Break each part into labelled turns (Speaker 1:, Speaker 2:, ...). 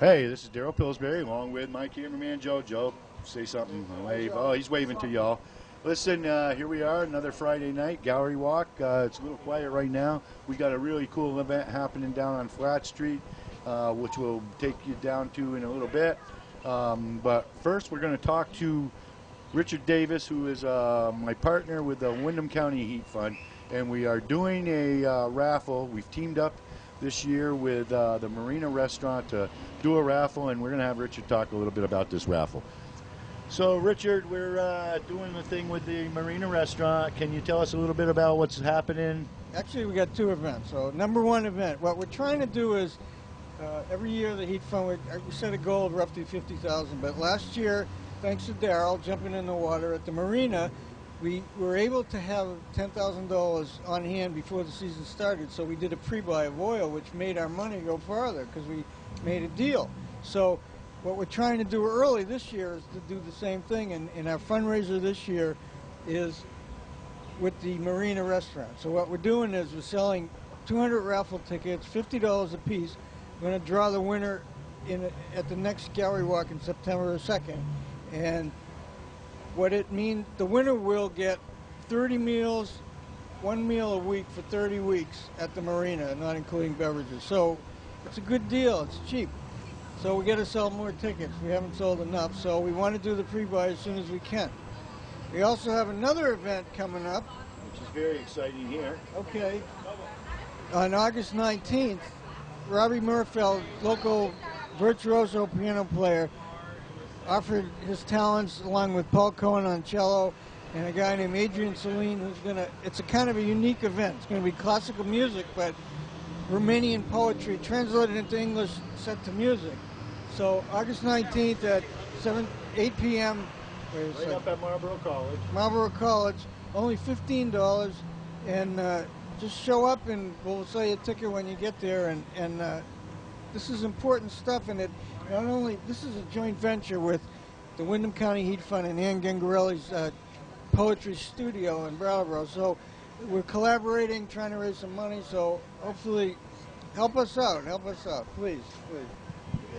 Speaker 1: Hey, this is Daryl Pillsbury along with my cameraman Joe. Joe, say something. Wave. Oh, he's waving to y'all. Listen, here we are, another Friday night gallery walk. It's a little quiet right now. We got a really cool event happening down on Flat Street, which we'll take you down to in a little bit. But first, we're going to talk to Richard Davis, who is my partner with the Windham County Heat Fund, and we are doing a raffle. We've teamed up this year with the Marina Restaurant to do a raffle, and we're going to have Richard talk a little bit about this raffle. So, Richard, we're doing the thing with the Marina Restaurant. Can you tell us a little bit about what's happening?
Speaker 2: Actually, we got two events. So, number one event, what we're trying to do is every year the Heat Fund, we set a goal of roughly $50,000, but last year, thanks to Daryl jumping in the water at the Marina, we were able to have $10,000 on hand before the season started, so we did a pre-buy of oil, which made our money go farther because we made a deal. So what we're trying to do early this year is to do the same thing, and our fundraiser this year is with the Marina Restaurant. So what we're doing is we're selling 200 raffle tickets, $50 a piece. We're going to draw the winner at the next gallery walk in September 2nd. And what it means, the winner will get 30 meals, one meal a week for 30 weeks at the Marina, not including beverages. So it's a good deal. It's cheap. So we got to sell more tickets. We haven't sold enough, so we want to do the pre-buy as soon as we can. We also have another event coming up,
Speaker 1: which is very exciting here.
Speaker 2: Okay. On August 19th, Robbie Murfeld, local virtuoso piano player, offered his talents along with Paul Cohen on cello and a guy named Adrian Celine, who's it's a kind of a unique event. It's going to be classical music, but Romanian poetry translated into English, set to music. So August 19th at 8 p.m.
Speaker 1: Right up at Marlboro College.
Speaker 2: Marlboro College, only $15, and just show up and we'll sell you a ticket when you get there. And this is important stuff, and this is a joint venture with the Windham County Heat Fund and Ann Gangarelli's poetry studio in Brattleboro. So we're collaborating, trying to raise some money, so hopefully help us out, please.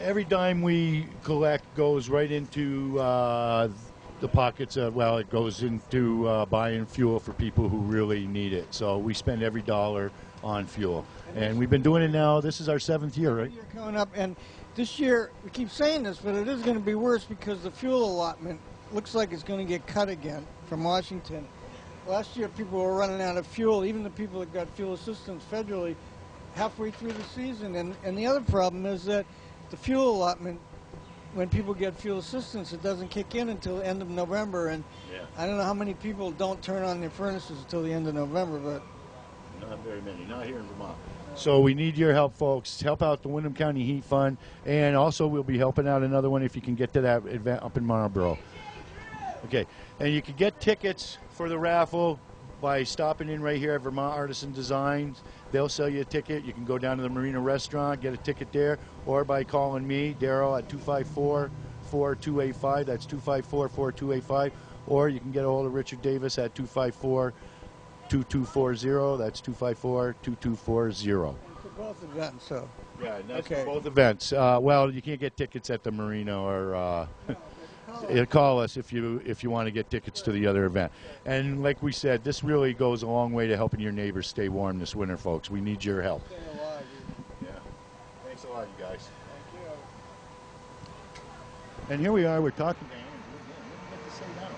Speaker 1: Every dime we collect goes right into the pockets of, well, it goes into buying fuel for people who really need it. So we spend every dollar on fuel. And we've been doing it now, this is our 7th year, right?
Speaker 2: Year coming up, and this year, we keep saying this, but it is going to be worse because the fuel allotment looks like it's going to get cut again from Washington. Last year, people were running out of fuel, even the people that got fuel assistance federally, halfway through the season. And the other problem is that the fuel allotment, when people get fuel assistance, it doesn't kick in until the end of November. And yeah. I don't know how many people don't turn on their furnaces until the end of November, but
Speaker 1: not very many, not here in Vermont. So we need your help, folks. Help out the Windham County Heat Fund, and also we'll be helping out another one if you can get to that event up in Marlboro. Okay, and you can get tickets for the raffle by stopping in right here at Vermont Artisan Designs. They'll sell you a ticket. You can go down to the Marina Restaurant, get a ticket there, or by calling me, Daryl, at 254-4285. That's 254-4285. Or you can get a hold of Richard Davis at 254-2240. That's 254-2240.
Speaker 2: for both events, so.
Speaker 1: Yeah, and that's
Speaker 2: okay.
Speaker 1: for both events. Well, you can't get tickets at the Marina, or call us if you want to get tickets to the other event. And like we said, this really goes a long way to helping your neighbors stay warm this winter, folks. We need your help. Yeah. Thanks a lot, you guys.
Speaker 2: Thank you.
Speaker 1: And here we are. We're talking to Andrew. What do you get to say now?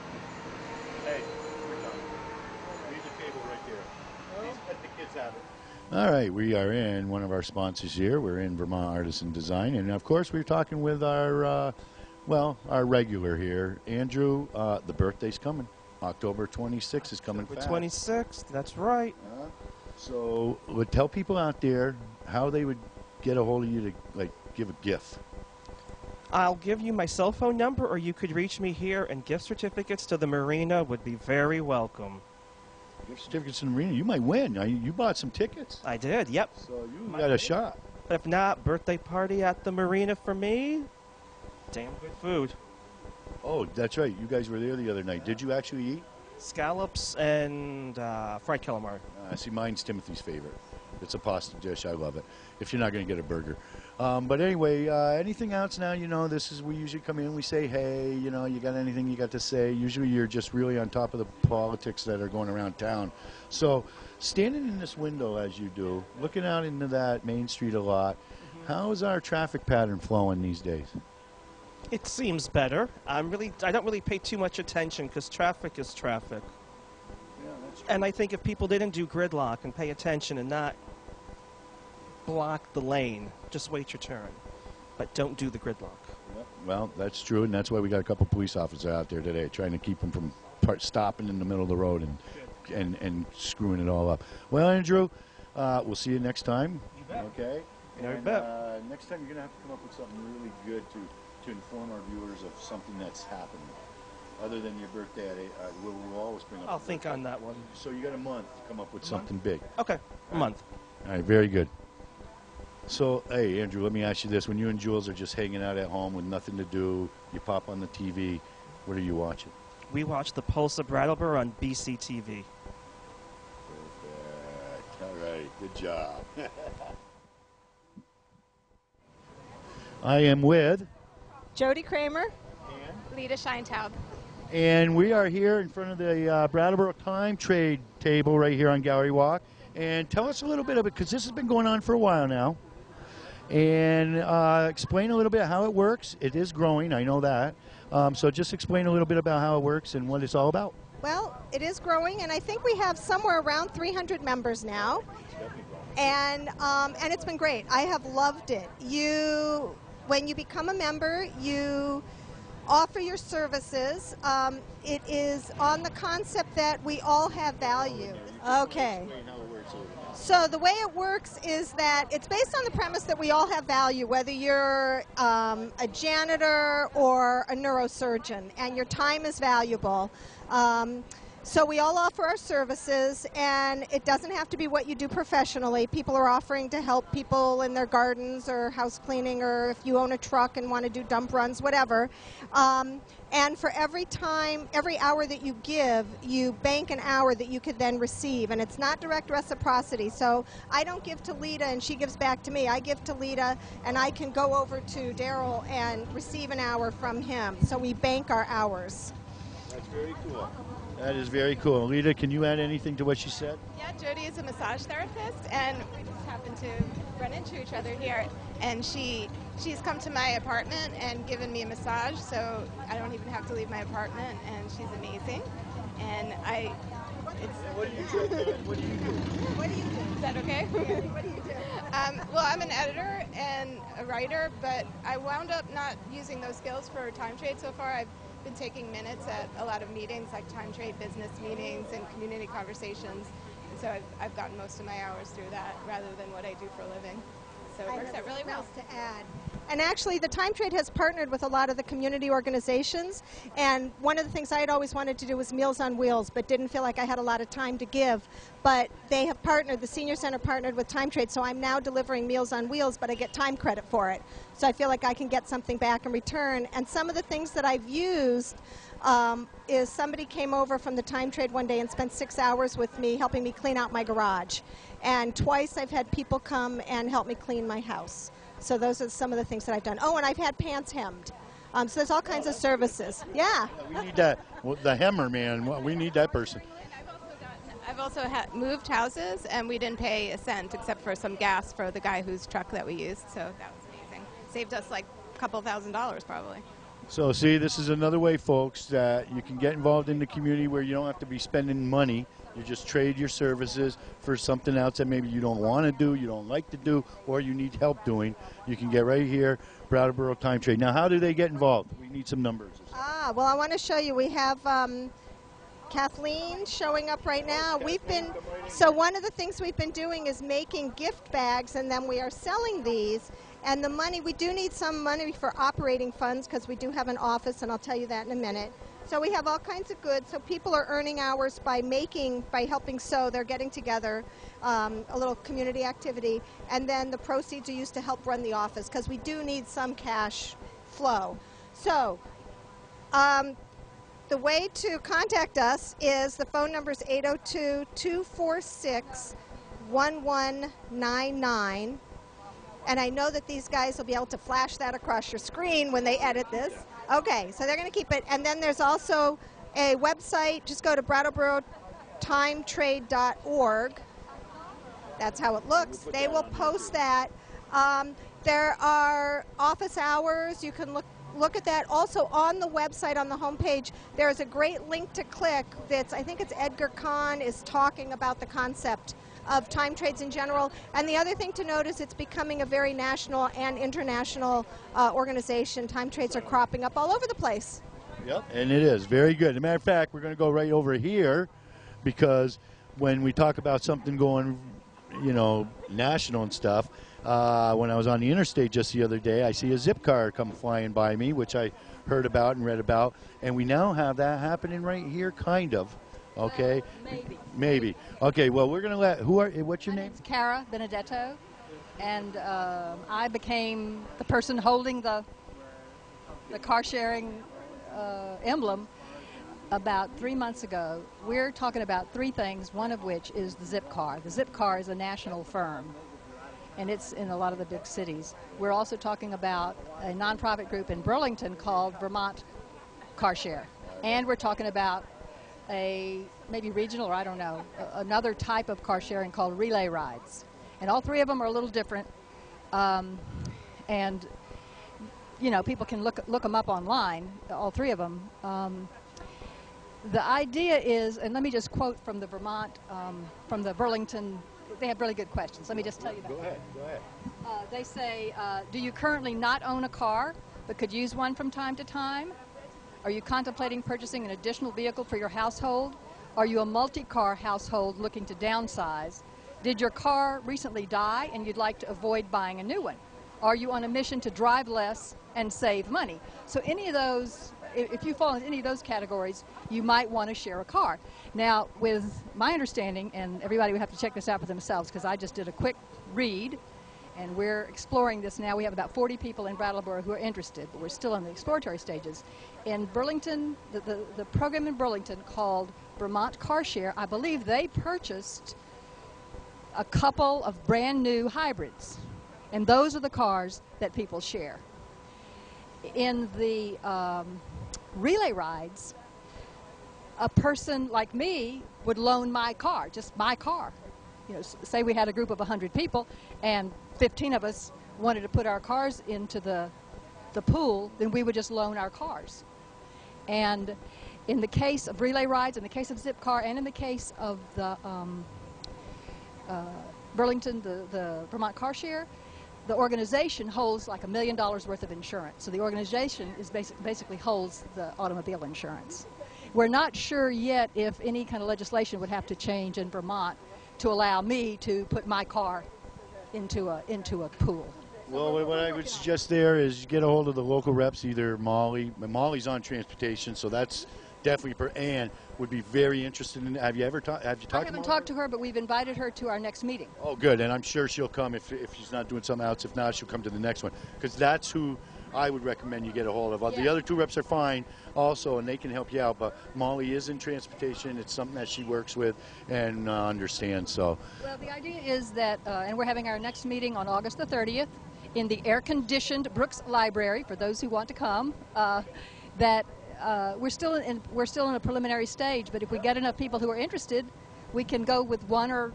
Speaker 1: Hey, we're done. Leave the table right there. Please let the kids have it. All right, we are in one of our sponsors here. We're in Vermont Artisan Design, and of course we're talking with our our regular here, Andrew. The birthday's coming. October 26th is coming fast.
Speaker 3: October 26th, that's right.
Speaker 1: So would tell people out there how they would get a hold of you to give a gift.
Speaker 3: I'll give you my cell phone number, or you could reach me here, and gift certificates to the Marina would be very welcome.
Speaker 1: Gift certificates to the Marina, you might win. You bought some tickets.
Speaker 3: I did, yep.
Speaker 1: So you got a shot.
Speaker 3: If not, birthday party at the Marina for me. Damn good food.
Speaker 1: Oh, that's right. You guys were there the other night. Did you actually eat?
Speaker 3: Scallops and fried calamari.
Speaker 1: See, mine's Timothy's favorite. It's a pasta dish. I love it. If you're not going to get a burger. But anyway, anything else now? You know, we usually come in, we say, hey, you know, you got anything you got to say? Usually you're just really on top of the politics that are going around town. So standing in this window as you do, looking out into that Main Street a lot, how is our traffic pattern flowing these days?
Speaker 3: It seems better. I don't really pay too much attention because traffic is traffic.
Speaker 1: Yeah, that's true.
Speaker 3: And I think if people didn't do gridlock and pay attention and not block the lane, just wait your turn. But don't do the gridlock.
Speaker 1: Well, that's true, and that's why we got a couple police officers out there today trying to keep them from stopping in the middle of the road and screwing it all up. Well, Andrew, we'll see you next time.
Speaker 3: You bet.
Speaker 1: Okay?
Speaker 3: You
Speaker 1: And
Speaker 3: bet.
Speaker 1: next time you're going to have to come up with something really good to inform our viewers of something that's happened. Other than your birthday, we'll always bring up
Speaker 3: I'll
Speaker 1: your
Speaker 3: think
Speaker 1: birthday.
Speaker 3: on that one.
Speaker 1: So you got a month to come up with something big.
Speaker 3: Okay, a month.
Speaker 1: All right, very good. So, hey, Andrew, let me ask you this. When you and Jules are just hanging out at home with nothing to do, you pop on the TV, what are you watching?
Speaker 3: We watch the Pulse of Brattleboro on BCTV.
Speaker 1: Perfect. All right, good job. I am with...
Speaker 4: Jody Kramer, Lita Scheintaub.
Speaker 1: And we are here in front of the Brattleboro Time Trade table right here on Gallery Walk. And tell us a little bit of it, because this has been going on for a while now. And explain a little bit how it works. It is growing, I know that. So just explain a little bit about how it works and what it's all about.
Speaker 4: Well, it is growing, and I think we have somewhere around 300 members now. And it's been great. I have loved it. When you become a member, you offer your services. It is on the concept that we all have value. Okay. So the way it works is that it's based on the premise that we all have value, whether you're a janitor or a neurosurgeon, and your time is valuable. So we all offer our services, and it doesn't have to be what you do professionally. People are offering to help people in their gardens or house cleaning, or if you own a truck and want to do dump runs, whatever. And for every hour that you give, you bank an hour that you could then receive, and it's not direct reciprocity. So I don't give to Lita and she gives back to me. I give to Lita and I can go over to Daryl and receive an hour from him. So we bank our hours.
Speaker 1: That's very cool. That is very cool. Lita, can you add anything to what she said?
Speaker 5: Yeah, Jody is a massage therapist, and we just happened to run into each other here. And she's come to my apartment and given me a massage, so I don't even have to leave my apartment. And she's amazing. And
Speaker 1: What do you do? What do you do?
Speaker 4: What do you do?
Speaker 5: Is that okay?
Speaker 4: What do you do?
Speaker 5: Well, I'm an editor and a writer, but I wound up not using those skills for time trade so far. I've been taking minutes at a lot of meetings, like time trade business meetings and community conversations. And so I've gotten most of my hours through that rather than what I do for a living. So it works out really well.
Speaker 4: To add. And actually, the Time Trade has partnered with a lot of the community organizations. And one of the things I had always wanted to do was Meals on Wheels, but didn't feel like I had a lot of time to give. But they have partnered, the Senior Center partnered with Time Trade, so I'm now delivering Meals on Wheels, but I get time credit for it. So I feel like I can get something back in return. And some of the things that I've used is somebody came over from the Time Trade one day and spent 6 hours with me helping me clean out my garage. And twice I've had people come and help me clean my house. So those are some of the things that I've done. Oh, and I've had pants hemmed. So there's all kinds of services. Yeah.
Speaker 1: We need that. Well, the hemmer, man. We need that person.
Speaker 5: I've also moved houses, and we didn't pay a cent except for some gas for the guy whose truck that we used. So that was amazing. Saved us like a couple $1,000s probably.
Speaker 1: So, see, this is another way, folks, that you can get involved in the community where you don't have to be spending money. You just trade your services for something else that maybe you don't want to do, you don't like to do, or you need help doing. You can get right here, Brattleboro Time Trade. Now, how do they get involved? We need some numbers.
Speaker 4: Well, I want to show you. We have Kathleen showing up right now. So one of the things we've been doing is making gift bags, and then we are selling these. And the money, we do need some money for operating funds because we do have an office, and I'll tell you that in a minute. So we have all kinds of goods. So people are earning hours by helping sew. They're getting together, a little community activity. And then the proceeds are used to help run the office because we do need some cash flow. So the way to contact us is the phone number is 802-246 1199. And I know that these guys will be able to flash that across your screen when they edit this. Okay, so they're going to keep it. And then there's also a website. Just go to brattleborotimetrade.org. That's how it looks. They will post that. There are office hours. You can look at that. Also on the website, on the homepage, there's a great link to click. I think it's Edgar Kahn is talking about the concept of time trades in general. And the other thing to note is it's becoming a very national and international organization. Time trades are cropping up all over the place.
Speaker 1: Yep, and it is very good. As a matter of fact, we're going to go right over here because when we talk about something going, national and stuff, when I was on the interstate just the other day, I see a zip car come flying by me, which I heard about and read about, and we now have that happening right here, kind of. Okay. Maybe. Okay. Well, we're gonna what's your name?
Speaker 6: It's Cara Benedetto, and I became the person holding the car sharing emblem about 3 months ago. We're talking about three things, one of which is the Zip Car. The Zip Car is a national firm, and it's in a lot of the big cities. We're also talking about a nonprofit group in Burlington called Vermont Car Share, and we're talking about a maybe regional, or I don't know, another type of car sharing called relay rides. And all three of them are a little different. And, people can look them up online, all three of them. The idea is, and let me just quote from the Vermont, from the Burlington, they have really good questions. Let me just tell you that.
Speaker 1: Go ahead.
Speaker 6: They say, do you currently not own a car, but could use one from time to time? Are you contemplating purchasing an additional vehicle for your household? Are you a multi-car household looking to downsize? Did your car recently die and you'd like to avoid buying a new one? Are you on a mission to drive less and save money? So any of those, if you fall in any of those categories, you might want to share a car. Now, with my understanding, and everybody would have to check this out for themselves because I just did a quick read, and we're exploring this now. We have about 40 people in Brattleboro who are interested, but we're still in the exploratory stages. In Burlington, the program in Burlington called Vermont Car Share, I believe they purchased a couple of brand new hybrids, and those are the cars that people share. In the relay rides, a person like me would loan my car, just my car. Say we had a group of 100 people and 15 of us wanted to put our cars into the pool, then we would just loan our cars. And in the case of relay rides, in the case of Zip Car, and in the case of the Burlington, the Vermont Car Share, the organization holds like $1 million worth of insurance. So the organization is basically holds the automobile insurance. We're not sure yet if any kind of legislation would have to change in Vermont to allow me to put my car into a pool.
Speaker 1: Well, what I would suggest there is get a hold of the local reps, either Molly. Molly's on transportation, so that's definitely Ann would be very interested in. Have you talked to Molly?
Speaker 6: I haven't talked to her, but we've invited her to our next meeting.
Speaker 1: Oh, good, and I'm sure she'll come if she's not doing something else. If not, she'll come to the next one, because that's who I would recommend you get a hold of.
Speaker 6: Yeah.
Speaker 1: The other two reps are fine also, and they can help you out, but Molly is in transportation. It's something that she works with and understands. So. Well,
Speaker 6: the idea is that, and we're having our next meeting on August the 30th in the air-conditioned Brooks Library, for those who want to come, we're still in a preliminary stage, but if we get enough people who are interested, we can go with one or,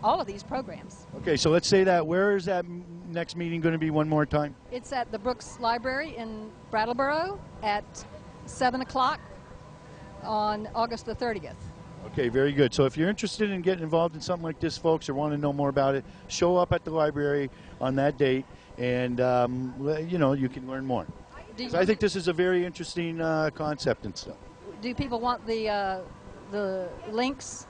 Speaker 6: all of these programs.
Speaker 1: Okay, so let's say that. Where is that next meeting going to be one more time?
Speaker 6: It's at the Brooks Library in Brattleboro at 7 o'clock on August the 30th.
Speaker 1: Okay, very good. So if you're interested in getting involved in something like this, folks, or want to know more about it, show up at the library on that date, and, you can learn more. So I think this is a very interesting concept and stuff.
Speaker 6: Do people want the links?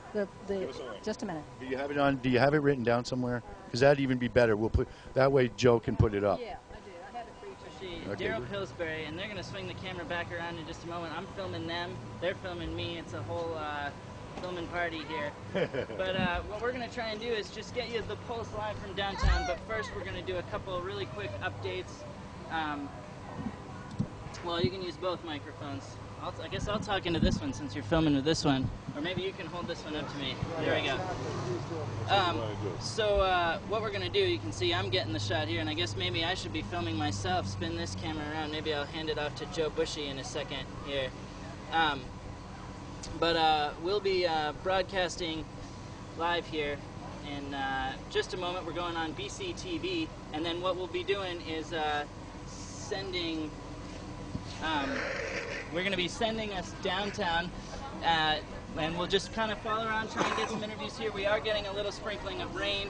Speaker 6: Just a minute.
Speaker 1: Do you have it on? Do you have it written down somewhere? Because that'd even be better. We'll put that way. Joe can put it up.
Speaker 6: Yeah, I do. I have it for you.
Speaker 7: Okay. Daryl Pillsbury, and they're going to swing the camera back around in just a moment. I'm filming them. They're filming me. It's a whole filming party here. But what we're going to try and do is just get you the pulse live from downtown. But first, we're going to do a couple of really quick updates. Well, you can use both microphones. I guess I'll talk into this one since you're filming with this one. Or maybe you can hold this one up to me. There we go. So what we're going to do, you can see I'm getting the shot here, and I guess maybe I should be filming myself, spin this camera around. Maybe I'll hand it off to Joe Bushy in a second here. But we'll be broadcasting live here in just a moment. We're going on BCTV, and then what we'll be doing is sending... we're going to be sending us downtown, and we'll just kind of follow around, try and get some interviews here. We are getting a little sprinkling of rain,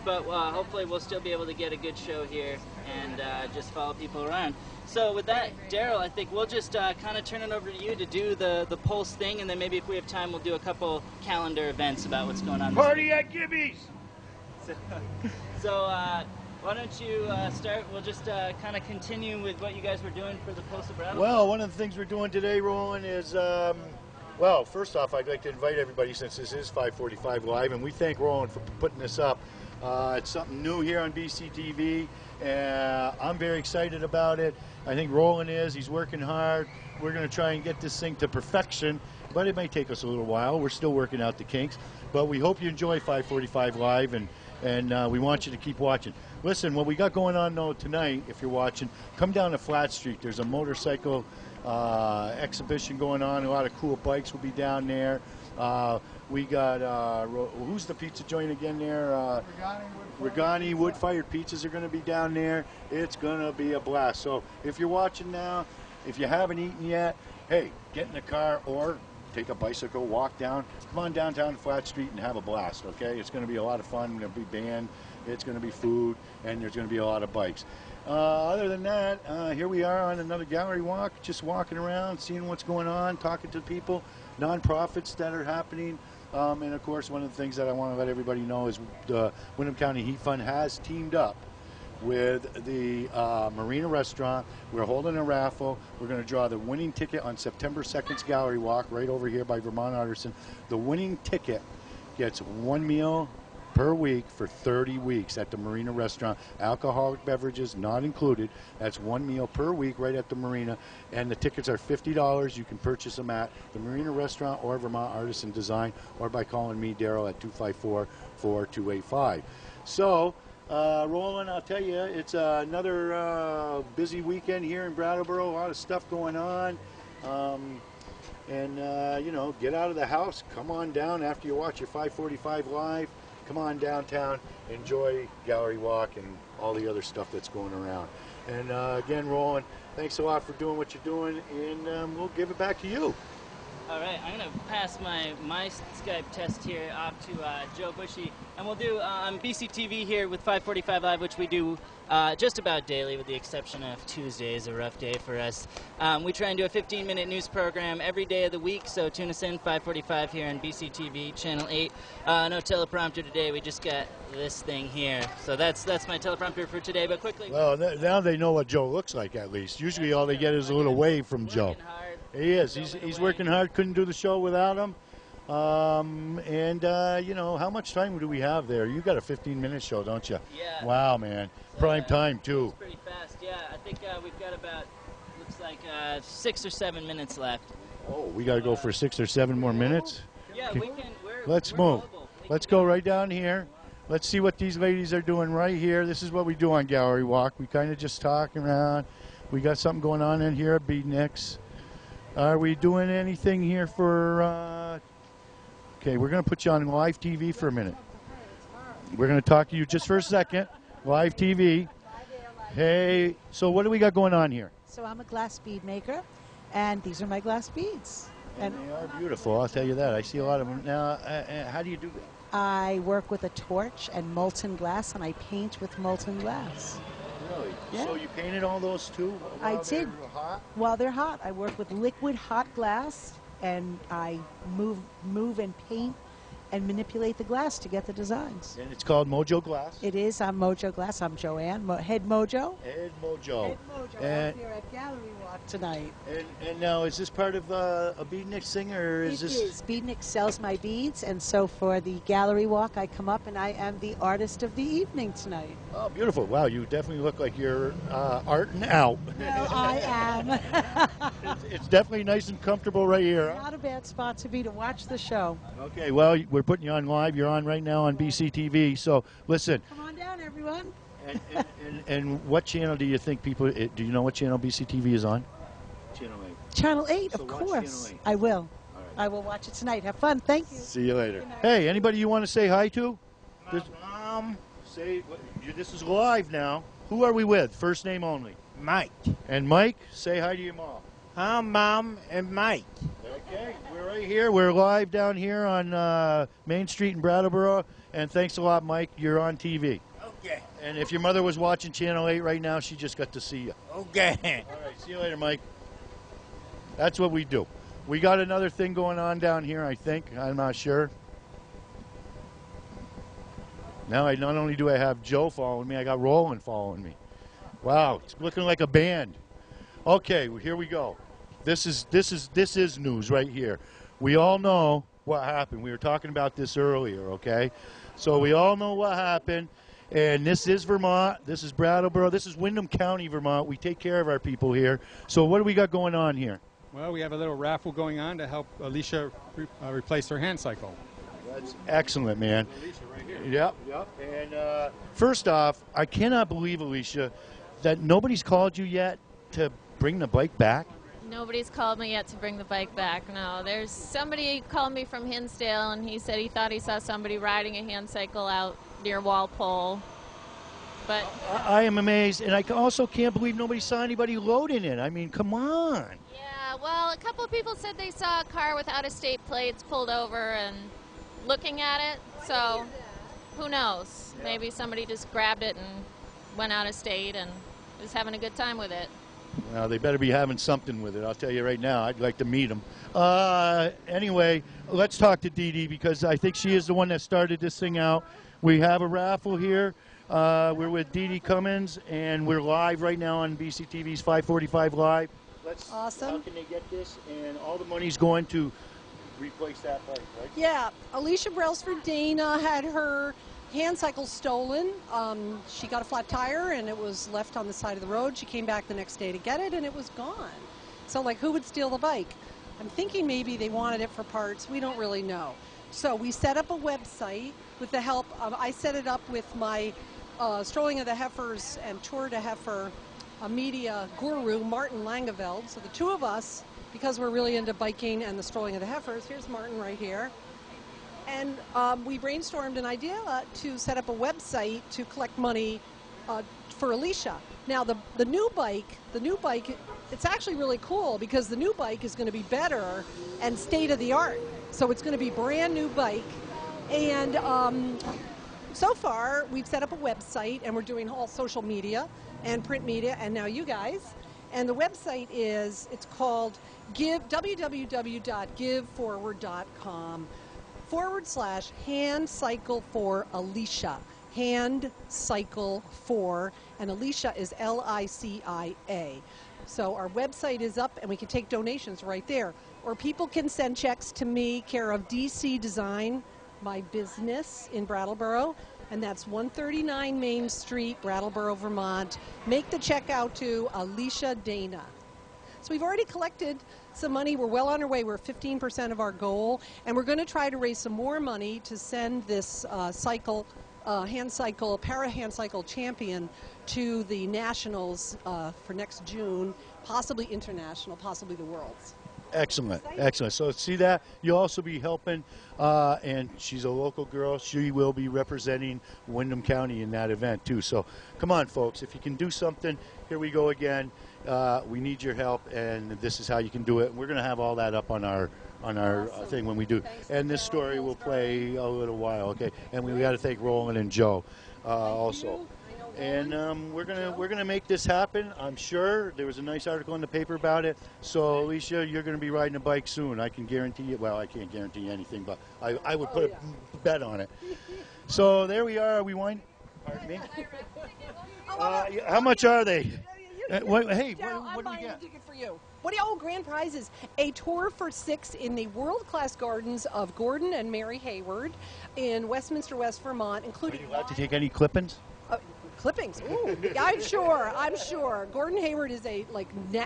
Speaker 7: but hopefully we'll still be able to get a good show here and just follow people around. So with that, Daryl, I think we'll just kind of turn it over to you to do the Pulse thing, and then maybe if we have time, we'll do a couple calendar events about what's going on.
Speaker 1: Party at Gibby's!
Speaker 7: So why don't you start? We'll just kind of continue with what you guys were doing for the Pulse of Brattleboro.
Speaker 1: Well, one of the things we're doing today, Roland, is, well, first off, I'd like to invite everybody, since this is 545 Live, and we thank Roland for putting this up. It's something new here on BCTV, and I'm very excited about it. I think Roland is. He's working hard. We're going to try and get this thing to perfection, but it may take us a little while. We're still working out the kinks, but we hope you enjoy 545 Live, and we want you to keep watching. Listen, what we got going on though tonight, if you're watching, come down to Flat Street. There's a motorcycle exhibition going on. A lot of cool bikes will be down there. We got, who's the pizza joint again there? Regani wood-fired pizzas are going to be down there. It's going to be a blast. So if you're watching now, if you haven't eaten yet, hey, get in the car or take a bicycle, walk down. Come on downtown Flat Street and have a blast, okay? It's going to be a lot of fun. There'll be band, it's going to be food, and there's going to be a lot of bikes. Other than that, here we are on another gallery walk, just walking around, seeing what's going on, talking to people, nonprofits that are happening. And of course, one of the things that I want to let everybody know is the Windham County Heat Fund has teamed up with the Marina Restaurant. We're holding a raffle. We're going to draw the winning ticket on September 2nd's gallery walk right over here by Vermont Artisan. The winning ticket gets one meal per week for 30 weeks at the Marina Restaurant. Alcoholic beverages not included. That's one meal per week right at the Marina. And the tickets are $50. You can purchase them at the Marina Restaurant or Vermont Artisan Design, or by calling me, Daryl, at 254-4285. So, Roland, I'll tell you, it's another busy weekend here in Brattleboro. A lot of stuff going on. You know, get out of the house. Come on down after you watch your 545 Live. Come on downtown, enjoy Gallery Walk and all the other stuff that's going around. And again, Roland, thanks a lot for doing what you're doing, and we'll give it back to you.
Speaker 7: All right, I'm going to pass my Skype test here off to Joe Bushy, and we'll do on BCTV here with 545 Live, which we do just about daily, with the exception of Tuesday is a rough day for us. We try and do a 15-minute news program every day of the week, so tune us in, 545 here on BCTV, Channel 8. No teleprompter today, we just got this thing here. So that's my teleprompter for today, but quickly.
Speaker 1: Well, now they know what Joe looks like, at least. Usually all they get is a little wave from Joe. He is. He's working hard. Couldn't do the show without him. You know, how much time do we have there? You got a 15-minute show, don't you?
Speaker 7: Yeah.
Speaker 1: Wow, man. Prime time, too.
Speaker 7: It's pretty fast, yeah. I think we've got about, looks like 6 or 7 minutes left.
Speaker 1: Oh, we got to go for 6 or 7 more minutes?
Speaker 7: Yeah,
Speaker 1: okay.
Speaker 7: we can.
Speaker 1: Let's move. Let's go right down here. Let's see what these ladies are doing right here. This is what we do on Gallery Walk. We kind of just talk around. We got something going on in here at Beatniks. Are we doing anything here for... Okay, we're going to put you on live TV for a minute. We're going to talk to you just for a second. Live TV. Hey, so what do we got going on here?
Speaker 8: So I'm a glass bead maker, and these are my glass beads.
Speaker 1: And they are beautiful, I'll tell you that. I see a lot of them. Now, how do you do that?
Speaker 8: I work with a torch and molten glass, and I paint with molten glass.
Speaker 1: Really?
Speaker 8: Yeah.
Speaker 1: So you painted all those too?
Speaker 8: I did.
Speaker 1: They're hot?
Speaker 8: While they're hot, I work with liquid hot glass, and I move and paint and manipulate the glass to get the designs.
Speaker 1: And it's called Mojo Glass.
Speaker 8: It is. I'm Mojo Glass. I'm Joanne, Head Mojo.
Speaker 1: Head Mojo.
Speaker 8: Head Mojo.
Speaker 1: And,
Speaker 8: Out here at Gallery Walk tonight.
Speaker 1: and now, is this part of a beadnik thing, or is this?
Speaker 8: It is. Beadnik sells my beads, and so for the Gallery Walk, I come up and I am the artist of the evening tonight.
Speaker 1: Oh, beautiful. Wow, you definitely look like you're arting out.
Speaker 8: Well, I am.
Speaker 1: It's definitely nice and comfortable right here. Huh?
Speaker 8: Not a bad spot to be to watch the show.
Speaker 1: Okay, well, we're putting you on live. You're on right now on BCTV. So, listen.
Speaker 8: Come on down, everyone.
Speaker 1: And what channel do you think people, do you know what channel BCTV is on? Channel 8.
Speaker 8: Channel 8,
Speaker 1: So
Speaker 8: of
Speaker 1: watch
Speaker 8: course.
Speaker 1: Channel 8.
Speaker 8: I will.
Speaker 1: All right.
Speaker 8: I will watch it tonight. Have fun. Thank you.
Speaker 1: See you later. Hey, anybody you want to say hi to?
Speaker 9: Mom,
Speaker 1: This is live now. Who are we with? First name only.
Speaker 9: Mike.
Speaker 1: And Mike, say hi to your mom.
Speaker 9: I'm Mom and Mike.
Speaker 1: Okay, we're right here. We're live down here on Main Street in Brattleboro. And thanks a lot, Mike. You're on TV.
Speaker 9: Okay.
Speaker 1: And if your mother was watching Channel 8 right now, she just got to see you.
Speaker 9: Okay.
Speaker 1: All right, see you later, Mike. That's what we do. We got another thing going on down here, I think. I'm not sure. Now, not only do I have Joe following me, I got Roland following me. Wow, it's looking like a band. Okay, well, here we go. This is news right here. We all know what happened. We were talking about this earlier, okay? So we all know what happened. And this is Vermont. This is Brattleboro. This is Windham County, Vermont. We take care of our people here. So what do we got going on here?
Speaker 10: Well, we have a little raffle going on to help Alicia replace her hand cycle.
Speaker 1: That's excellent, man.
Speaker 10: Alicia right here.
Speaker 1: Yep. And first off, I cannot believe, Alicia, that nobody's called you yet to bring the bike back.
Speaker 11: Nobody's called me yet to bring the bike back, no. There's somebody called me from Hinsdale, and he said he thought he saw somebody riding a hand cycle out near Walpole. But
Speaker 1: I am amazed, and I also can't believe nobody saw anybody loading it. I mean, come on.
Speaker 11: yeah, well, a couple of people said they saw a car with out-of-state plates pulled over and looking at it, so who knows? Maybe somebody just grabbed it and went out of state and is having a good time with it.
Speaker 1: Well, they better be having something with it. I'll tell you right now, I'd like to meet them. Anyway, let's talk to Dee Dee because I think she is the one that started this thing out. We have a raffle here. We're with Dee Dee Cummins, and we're live right now on BCTV's 545 Live.
Speaker 12: Awesome.
Speaker 1: How can they get this? And all the money's going to replace that bike, right?
Speaker 12: Yeah, Alicia Brailsford Dana had her hand cycle stolen. She got a flat tire and it was left on the side of the road. She came back the next day to get it and it was gone. So like, who would steal the bike? I'm thinking maybe they wanted it for parts. We don't really know. So we set up a website with the help of, I set it up with my Strolling of the Heifers and Tour de Heifer media guru, Martin Langeveld. So the two of us, because we're really into biking and the Strolling of the Heifers, here's Martin right here. And we brainstormed an idea to set up a website to collect money for Alicia. Now the new bike, it's actually really cool because the new bike is going to be better and state of the art. So it's going to be brand new bike. And so far we've set up a website and we're doing all social media and print media and now you guys. And the website it's called www.giveforward.com /hand cycle for Alicia. Hand cycle for, and Alicia is LICIA. So our website is up and we can take donations right there. Or people can send checks to me, care of DC Design, my business in Brattleboro. And that's 139 Main Street, Brattleboro, Vermont. Make the check out to Alicia Dana. So we've already collected some money. We're well on our way. We're 15% of our goal. And we're going to try to raise some more money to send this hand cycle, para hand cycle champion to the nationals for next June, possibly international, possibly the worlds.
Speaker 1: Excellent, excellent. So see that? You'll also be helping, and she's a local girl. She will be representing Windham County in that event too. So come on, folks. If you can do something, here we go again. We need your help, and this is how you can do it. We're going to have all that up on our thing when we do. And this story will play a little while, okay? And we got to thank Roland and Joe also.
Speaker 12: I know
Speaker 1: And we're gonna make this happen. I'm sure. There was a nice article in the paper about it. So Alicia, you're gonna be riding a bike soon. I can guarantee you. Well, I can't guarantee anything, but I would put a bet on it. So there we are. We wind. Pardon me. How much are they? Hey, what do we get?
Speaker 12: Ticket for you. What do you? Oh, grand prizes. A tour for 6 in the world-class gardens of Gordon and Mary Hayward in Westminster, West Vermont, including...
Speaker 1: Are you allowed to take any clippings?
Speaker 12: Clippings. Ooh, I'm sure. I'm sure. Gordon Hayward is a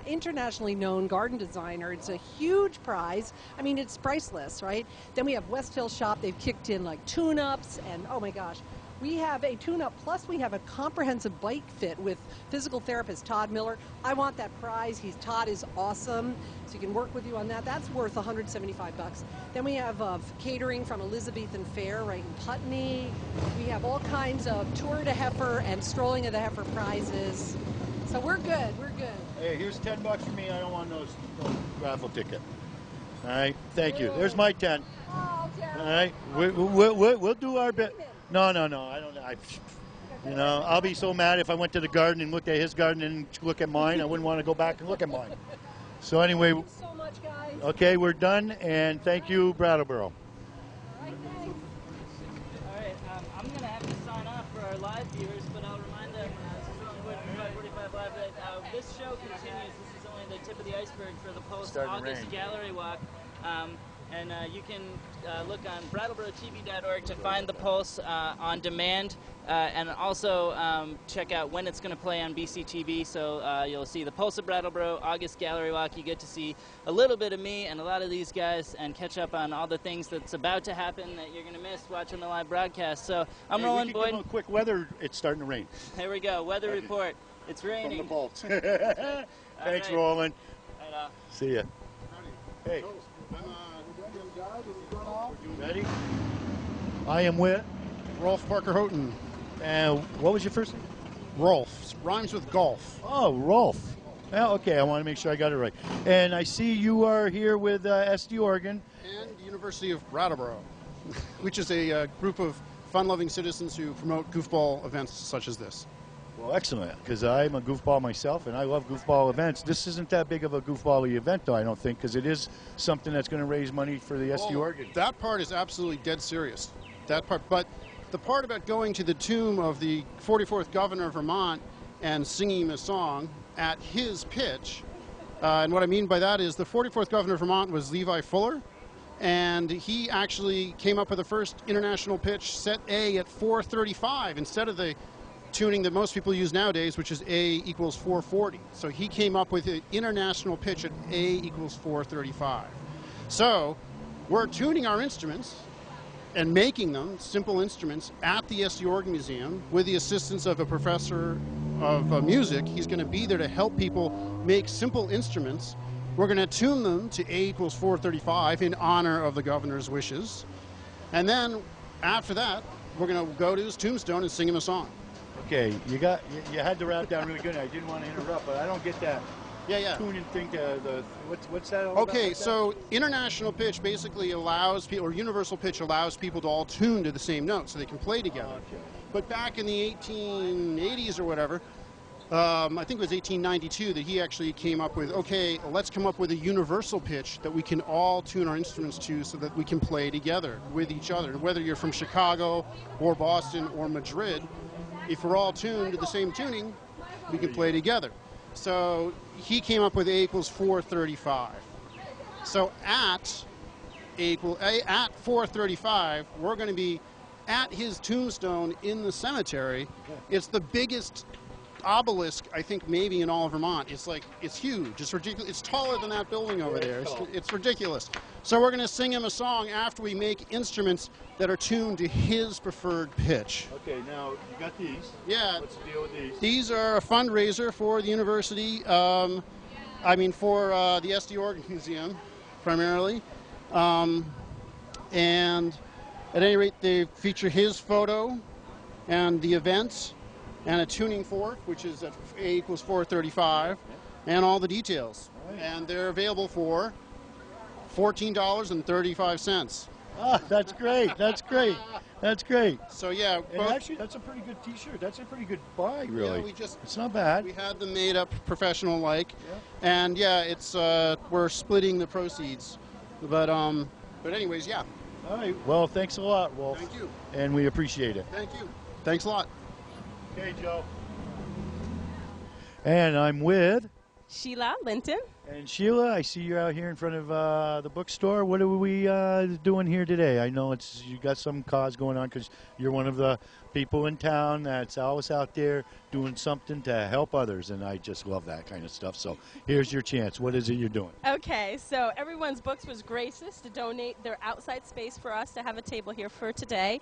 Speaker 12: internationally known garden designer. It's a huge prize. I mean, it's priceless, right? Then we have Westhill Shop. They've kicked in like tune-ups, and oh my gosh. We have a tune-up, plus we have a comprehensive bike fit with physical therapist Todd Miller. I want that prize. Todd is awesome, so he can work with you on that. That's worth $175. Then we have catering from Elizabethan Fair right in Putney. We have all kinds of Tour de Heifer and Strolling of the Heifer prizes. So we're good. We're good.
Speaker 1: Hey, here's $10 for me. I don't want no raffle ticket. All right, thank you. There's my 10. All right, we'll do our bit. No, I don't. I'll be so mad if I went to the garden and looked at his garden and look at mine. I wouldn't want to go back and look at mine. So anyway,
Speaker 12: thanks so much, guys.
Speaker 1: Okay, we're done, and thank you, Brattleboro.
Speaker 7: All right, I'm going to have to sign off for our live viewers, but I'll remind them, this is only 45 Live, that this show continues. This is only the tip of the iceberg for the post-August gallery walk. And you can look on BrattleboroTV.org to find the Pulse on demand, and also check out when it's going to play on BCTV. So you'll see the Pulse of Brattleboro, August Gallery Walk. You get to see a little bit of me and a lot of these guys, and catch up on all the things that's about to happen that you're going to miss watching the live broadcast. So I'm Roland Boyd.
Speaker 1: Give a quick weather. It's starting to rain.
Speaker 7: There we go. Weather report. It's raining.
Speaker 1: From the Pulse. Thanks, Roland. See ya. Hey. Ready? I am with
Speaker 13: Rolf Parker Houghton.
Speaker 1: And what was your first name?
Speaker 13: Rolf. Rhymes with golf.
Speaker 1: Oh, Rolf. Well, okay, I want to make sure I got it right. And I see you are here with SD Oregon.
Speaker 13: And University of Brattleboro, which is a group of fun-loving citizens who promote goofball events such as this.
Speaker 1: Well, excellent, because I'm a goofball myself, and I love goofball events. This isn't that big of a goofball-y event, though, I don't think, because it is something that's going to raise money for the SD Oregon.
Speaker 13: That part is absolutely dead serious. That part, but the part about going to the tomb of the 44th governor of Vermont and singing him a song at his pitch, and what I mean by that is the 44th governor of Vermont was Levi Fuller, and he actually came up with the first international pitch, set A, at 435 instead of the tuning that most people use nowadays, which is A equals 440. So he came up with an international pitch at A equals 435. So we're tuning our instruments and making them simple instruments at the SD Oregon Museum with the assistance of a professor of music. He's going to be there to help people make simple instruments. We're going to tune them to A equals 435 in honor of the governor's wishes. And then after that, we're going to go to his tombstone and sing him a song.
Speaker 1: Okay, you had to wrap down really good. I didn't want to interrupt, but I don't get that. Tuning thing to what's that all
Speaker 13: okay,
Speaker 1: about?
Speaker 13: So international pitch basically allows people, or universal pitch allows people to all tune to the same note so they can play together.
Speaker 1: Okay.
Speaker 13: But back in the 1880s or whatever, I think it was 1892 that he actually came up with, okay, let's come up with a universal pitch that we can all tune our instruments to so that we can play together with each other. Whether you're from Chicago or Boston or Madrid, if we're all tuned to the same tuning, we can play together. So he came up with A equals 435. So at 435, we're going to be at his tombstone in the cemetery. It's the biggest obelisk, I think, maybe in all of Vermont. It's huge. It's ridiculous. It's taller than that building over there. It's ridiculous. So we're going to sing him a song after we make instruments that are tuned to his preferred pitch.
Speaker 1: Okay, now you got these.
Speaker 13: Yeah.
Speaker 1: What's the deal with these?
Speaker 13: These are a fundraiser for the university. For the SD Oregon Museum, primarily. And at any rate, they feature his photo and the events, and a tuning fork, which is at A equals 435, and all the details. Right. And they're available for $14.35.
Speaker 1: Ah, that's great. That's great. That's great.
Speaker 13: So yeah,
Speaker 1: And actually, that's a pretty good T-shirt. That's a pretty good buy, really.
Speaker 13: Yeah,
Speaker 1: it's not bad.
Speaker 13: We had them made up professional like,
Speaker 1: Yeah.
Speaker 13: and yeah, it's we're splitting the proceeds, but anyways, yeah.
Speaker 1: All right. Well, thanks a lot, Wolf.
Speaker 13: Thank you.
Speaker 1: And we appreciate it.
Speaker 13: Thank you. Thanks a lot.
Speaker 1: Okay, Joe. And I'm with
Speaker 14: Sheila Linton.
Speaker 1: And Sheila, I see you're out here in front of the bookstore. What are we doing here today? I know you got some cause going on because you're one of the people in town that's always out there doing something to help others, and I just love that kind of stuff. So here's your chance. What is it you're doing?
Speaker 14: Okay, so Everyone's Books was gracious to donate their outside space for us to have a table here for today.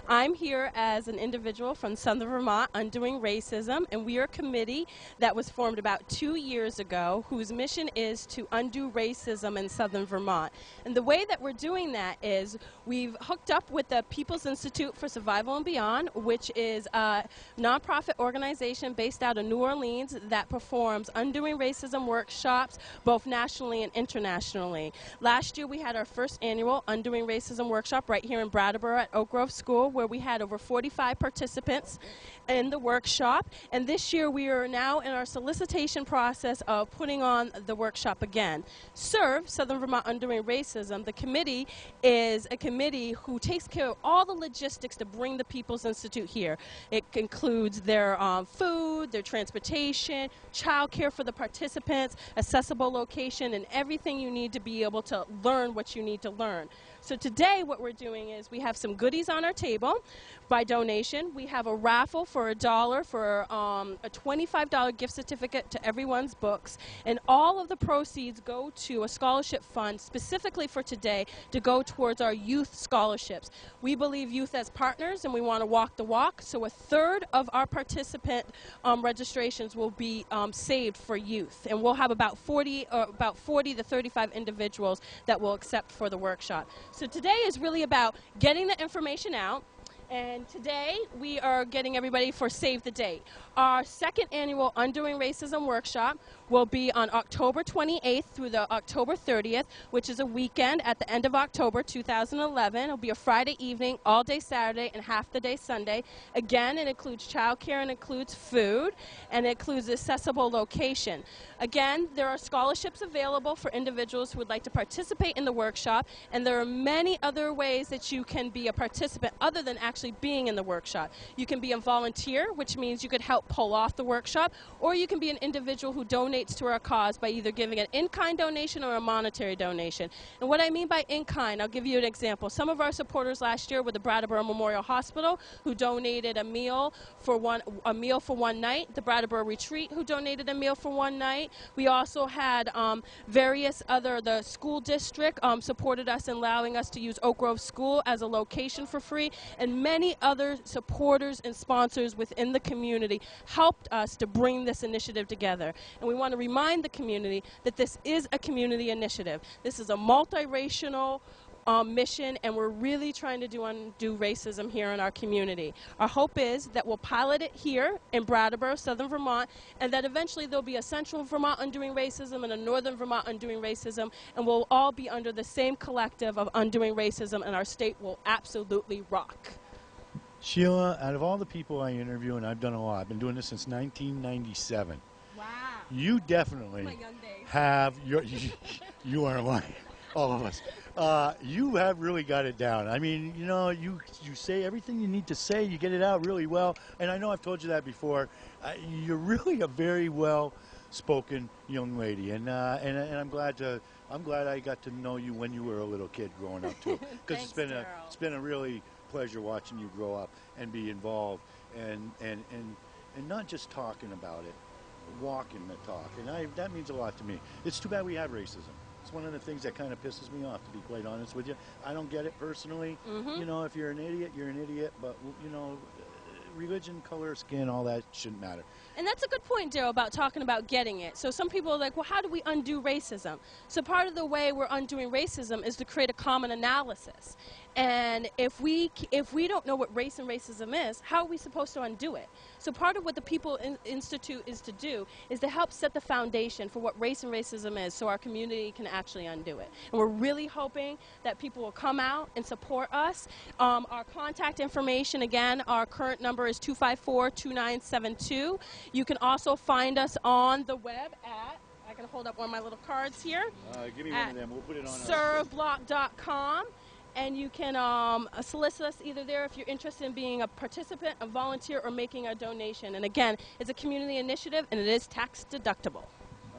Speaker 14: I'm here as an individual from Southern Vermont, Undoing Racism, and we are a committee that was formed about 2 years ago whose mission is to undo racism in Southern Vermont. And the way that we're doing that is we've hooked up with the People's Institute for Survival and Beyond, which is a nonprofit organization based out of New Orleans that performs undoing racism workshops both nationally and internationally. Last year we had our first annual Undoing Racism workshop right here in Brattleboro at Oak Grove School, where we had over 45 participants in the workshop. And this year we are now in our solicitation process of putting on the workshop again. SERVE, Southern Vermont Undoing Racism, the committee is a committee who takes care of all the logistics to bring the People's Institute here. It includes their food, their transportation, child care for the participants, accessible location, and everything you need to be able to learn what you need to learn. So today what we're doing is we have some goodies on our table by donation. We have a raffle for $1 for a $25 gift certificate to Everyone's Books, and all of the proceeds go to a scholarship fund specifically for today to go towards our youth scholarships. We believe youth as partners, and we want to walk the walk, so a third of our participant registrations will be saved for youth, and we'll have about 40 to 35 individuals that will accept for the workshop. So today is really about getting the information out. And today we are getting everybody for Save the Date. Our second annual Undoing Racism workshop will be on October 28th through the October 30th, which is a weekend at the end of October 2011. It'll be a Friday evening, all day Saturday, and half the day Sunday. Again, it includes childcare and includes food, and it includes accessible location. Again, there are scholarships available for individuals who would like to participate in the workshop, and there are many other ways that you can be a participant other than actually being in the workshop. You can be a volunteer, which means you could help pull off the workshop, or you can be an individual who donates to our cause by either giving an in-kind donation or a monetary donation. And what I mean by in-kind, I'll give you an example. Some of our supporters last year were the Brattleboro Memorial Hospital, who donated a meal for one night, the Brattleboro Retreat, who donated a meal for one night. We also had the school district supported us in allowing us to use Oak Grove School as a location for free, and many other supporters and sponsors within the community helped us to bring this initiative together. And we want to remind the community that this is a community initiative. This is a multiracial mission, and we're really trying to undo racism here in our community. Our hope is that we'll pilot it here in Brattleboro, Southern Vermont, and that eventually there'll be a Central Vermont Undoing Racism and a Northern Vermont Undoing Racism, and we'll all be under the same collective of undoing racism, and our state will absolutely rock.
Speaker 1: Sheila, out of all the people I interview, and I've done a lot, I've been doing this since 1997. Wow. You definitely have you are lying, all of us. You have really got it down. I mean, you know, you say everything you need to say. You get it out really well. And I know I've told you that before. You're really a very well-spoken young lady, and I'm glad I got to know you when you were a little kid growing up too. Because it's been a really pleasure watching you grow up and be involved and not just talking about it, walking the talk. And that means a lot to me. It's too bad we have racism. It's one of the things that kind of pisses me off, to be quite honest with you. I don't get it personally. You know, if you're an idiot, you're an idiot. But, you know, religion, color, skin, all that shouldn't matter.
Speaker 14: And that's a good point, Daryl, about talking about getting it. So some people are like, well, how do we undo racism? So part of the way we're undoing racism is to create a common analysis. And if we don't know what race and racism is, how are we supposed to undo it? So part of what the People Institute is to do is to help set the foundation for what race and racism is so our community can actually undo it. And we're really hoping that people will come out and support us. Our contact information, again, our current number is 254-2972. You can also find us on the web at, I can hold up one of my little cards here.
Speaker 1: Give me one of them. We'll put it on
Speaker 14: serveblock.com. And you can solicit us either there if you're interested in being a participant, a volunteer, or making a donation. And again, it's a community initiative, and it is tax deductible.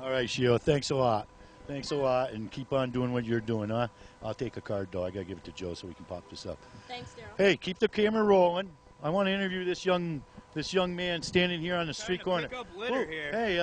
Speaker 1: All right, Sheila, thanks a lot. Thanks a lot, and keep on doing what you're doing, huh? I'll take a card, though. I got to give it to Joe so we can pop this up.
Speaker 14: Thanks, Daryl.
Speaker 1: Hey, keep the camera rolling. I want to interview this young man standing here on the street corner.
Speaker 15: Pick up litter here.
Speaker 1: Hey,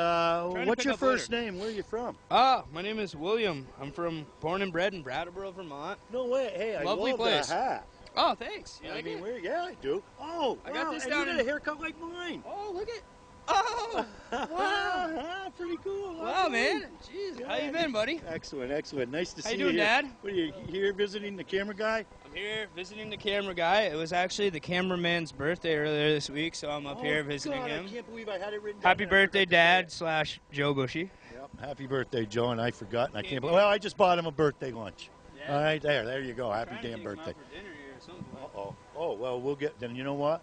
Speaker 1: what's your first name? Where are you from?
Speaker 15: My name is William. I'm born and bred in Brattleboro, Vermont.
Speaker 1: No way. Hey, I
Speaker 15: Lovely
Speaker 1: love
Speaker 15: place.
Speaker 1: the hat.
Speaker 15: Oh, thanks. You
Speaker 1: Yeah,
Speaker 15: like
Speaker 1: I mean,
Speaker 15: it?
Speaker 1: yeah, I do. Oh,
Speaker 15: I got
Speaker 1: wow,
Speaker 15: this
Speaker 1: and
Speaker 15: down
Speaker 1: you
Speaker 15: in-
Speaker 1: got a haircut like mine.
Speaker 15: Oh, look at. Oh, wow.
Speaker 1: Pretty cool.
Speaker 15: Wow, man. Jeez, how you been, buddy?
Speaker 1: Excellent, excellent. Nice to
Speaker 15: How
Speaker 1: see
Speaker 15: you doing,
Speaker 1: here.
Speaker 15: Dad?
Speaker 1: What are you here visiting the camera guy?
Speaker 15: I'm here visiting the camera guy. It was actually the cameraman's birthday earlier this week, so I'm up here visiting
Speaker 1: God,
Speaker 15: him.
Speaker 1: I can't believe I had it written down.
Speaker 15: Happy birthday, Dad / Joe Bushy.
Speaker 1: Yep. Happy birthday, Joe, and I forgot, and I can't believe. Well, I just bought him a birthday lunch.
Speaker 15: Yeah.
Speaker 1: All right, there you go. Happy
Speaker 15: Trying to
Speaker 1: damn
Speaker 15: take him out
Speaker 1: birthday.
Speaker 15: for dinner here at some point.
Speaker 1: Uh-oh. Oh, well, we'll get, then you know what?